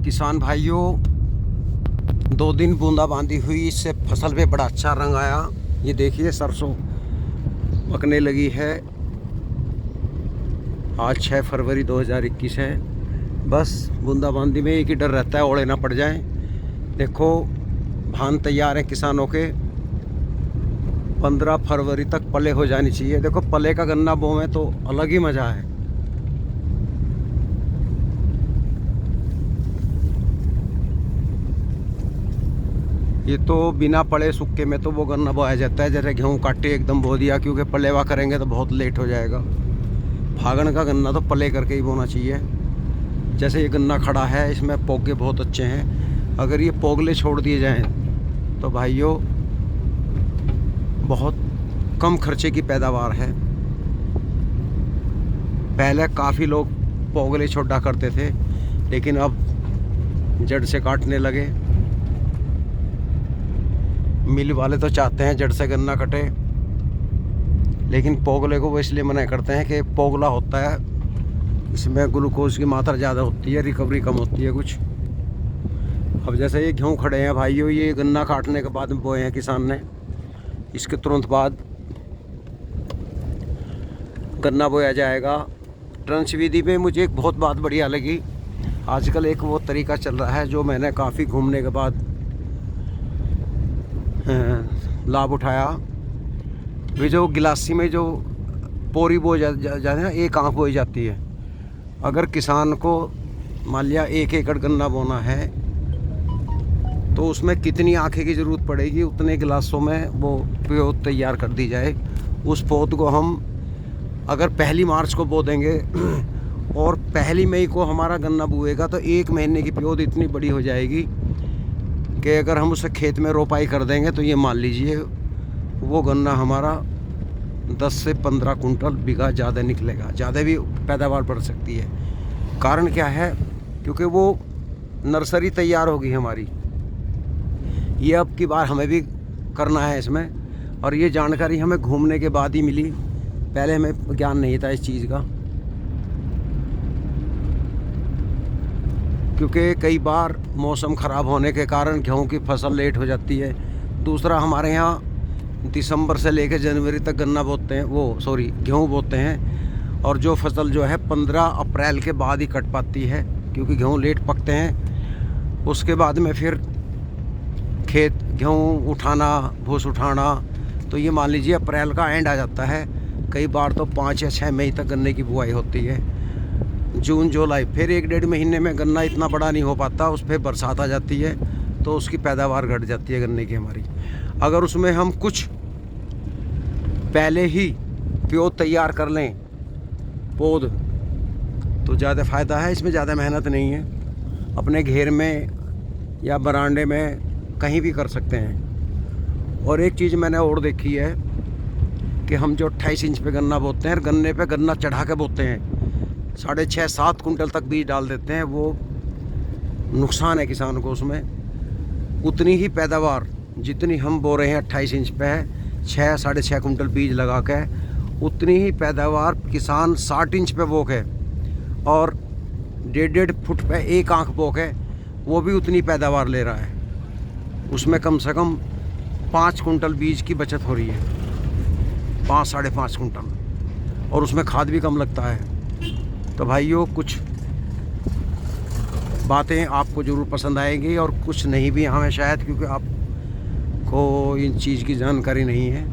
किसान भाइयों, 2 दिन बूंदाबांदी हुई, इससे फसल पे बड़ा अच्छा रंग आया। ये देखिए सरसों पकने लगी है। आज 6 फरवरी 2021 है। बस बूंदाबांदी में एक ही डर रहता है, ओले ना पड़ जाएं। देखो धान तैयार है किसानों के, 15 फरवरी तक पले हो जानी चाहिए। देखो पले का गन्ना बोवें तो अलग ही मज़ा है। ये तो बिना पड़े सूखे में तो वो गन्ना बोया जाता है, जैसे गेहूँ काटे एकदम बो दिया, क्योंकि पलेवा करेंगे तो बहुत लेट हो जाएगा। फागण का गन्ना तो पले करके ही बोना चाहिए। जैसे ये गन्ना खड़ा है, इसमें पोगे बहुत अच्छे हैं। अगर ये पोगले छोड़ दिए जाएं तो भाइयों बहुत कम खर्चे की पैदावार है। पहले काफ़ी लोग पोगले छोड़ा करते थे, लेकिन अब जड़ से काटने लगे। मिल वाले तो चाहते हैं जड़ से गन्ना कटे, लेकिन पोगले को वो इसलिए मना करते हैं कि पोगला होता है, इसमें ग्लूकोज की मात्रा ज़्यादा होती है, रिकवरी कम होती है कुछ। अब जैसे ये गेहूँ खड़े हैं भाइयों, ये गन्ना काटने के बाद में बोए हैं किसान ने, इसके तुरंत बाद गन्ना बोया जाएगा। ट्रंच विधि में मुझे एक बहुत बात बढ़िया लगी। आजकल एक वो तरीका चल रहा है जो मैंने काफ़ी घूमने के बाद लाभ उठाया। वे जो गिलासी में जो पोरी बो जाती है ना, एक आँख बोई जाती है। अगर किसान को मान लिया 1 एकड़ गन्ना बोना है तो उसमें कितनी आँखें की ज़रूरत पड़ेगी, उतने गिलासों में वो पौध तैयार कर दी जाए। उस पौध को हम अगर 1 मार्च को बो देंगे और 1 मई को हमारा गन्ना बुएगा तो 1 महीने की पौध इतनी बड़ी हो जाएगी कि अगर हम उसे खेत में रोपाई कर देंगे तो ये मान लीजिए वो गन्ना हमारा 10 से 15 कुंटल बीघा ज़्यादा निकलेगा, ज़्यादा भी पैदावार बढ़ सकती है। कारण क्या है? क्योंकि वो नर्सरी तैयार होगी हमारी। ये अब की बार हमें भी करना है इसमें, और ये जानकारी हमें घूमने के बाद ही मिली, पहले हमें ज्ञान नहीं था इस चीज़ का। क्योंकि कई बार मौसम ख़राब होने के कारण गेहूँ की फसल लेट हो जाती है। दूसरा, हमारे यहाँ दिसंबर से लेकर जनवरी तक गन्ना बोते हैं, गेहूँ बोते हैं, और जो फसल जो है 15 अप्रैल के बाद ही कट पाती है, क्योंकि गेहूँ लेट पकते हैं। उसके बाद में फिर खेत गेहूँ उठाना, भूस उठाना, तो ये मान लीजिए अप्रैल का एंड आ जाता है। कई बार तो 5 या 6 मई तक गन्ने की बुआई होती है। जून जुलाई फिर 1-1.5 महीने में गन्ना इतना बड़ा नहीं हो पाता, उस पर बरसात आ जाती है तो उसकी पैदावार घट जाती है गन्ने की हमारी। अगर उसमें हम कुछ पहले ही पौध तैयार कर लें पौध, तो ज़्यादा फ़ायदा है। इसमें ज़्यादा मेहनत नहीं है, अपने घेर में या बरांडे में कहीं भी कर सकते हैं। और एक चीज़ मैंने और देखी है कि हम जो 28 इंच पे गन्ना बोते हैं, गन्ने पे गन्ना चढ़ा के बोते हैं, 6.5-7 कुंटल तक बीज डाल देते हैं। वो नुकसान है किसान को। उसमें उतनी ही पैदावार जितनी हम बो रहे हैं 28 इंच पे है, 6-6.5 कुंटल बीज लगा के, उतनी ही पैदावार किसान 60 इंच पे बो के और 1.5 फुट पे 1 आँख बो के वो भी उतनी पैदावार ले रहा है। उसमें कम से कम 5 कुंटल बीज की बचत हो रही है, 5-5.5 कुंटल, और उसमें खाद भी कम लगता है। तो भाइयों, कुछ बातें आपको ज़रूर पसंद आएंगी और कुछ नहीं भी हमें शायद, क्योंकि आपको इन चीज़ की जानकारी नहीं है।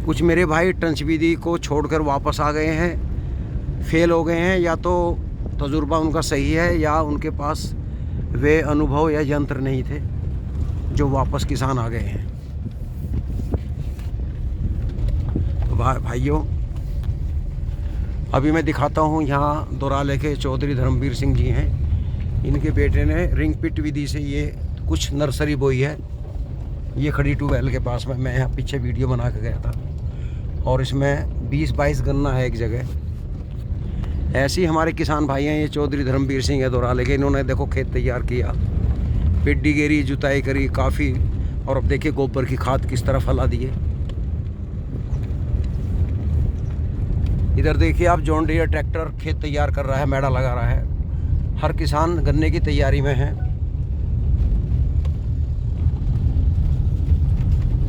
कुछ मेरे भाई ट्रंच विधि को छोड़कर वापस आ गए हैं, फेल हो गए हैं, या तो तजुर्बा उनका सही है या उनके पास वे अनुभव या यंत्र नहीं थे, जो वापस किसान आ गए हैं। तो भाइयों, अभी मैं दिखाता हूँ, यहाँ दोराले के चौधरी धर्मवीर सिंह जी हैं। इनके बेटे ने रिंग पिट विधि से ये कुछ नर्सरी बोई है। ये खड़ी ट्यूबवेल के पास में, मैं यहाँ पीछे वीडियो बना के गया था, और इसमें 20-22 गन्ना है एक जगह। ऐसे ही हमारे किसान भाई हैं, ये चौधरी धर्मवीर सिंह है दोराले के। इन्होंने देखो खेत तैयार किया, पिड्डी गेरी, जुताई करी काफ़ी, और अब देखिए गोबर की खाद किस तरह फैला दी है। इधर देखिए आप, जॉन डियर ट्रैक्टर खेत तैयार कर रहा है, मैड़ा लगा रहा है। हर किसान गन्ने की तैयारी में है।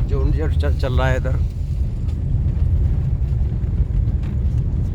जो चल रहा है इधर।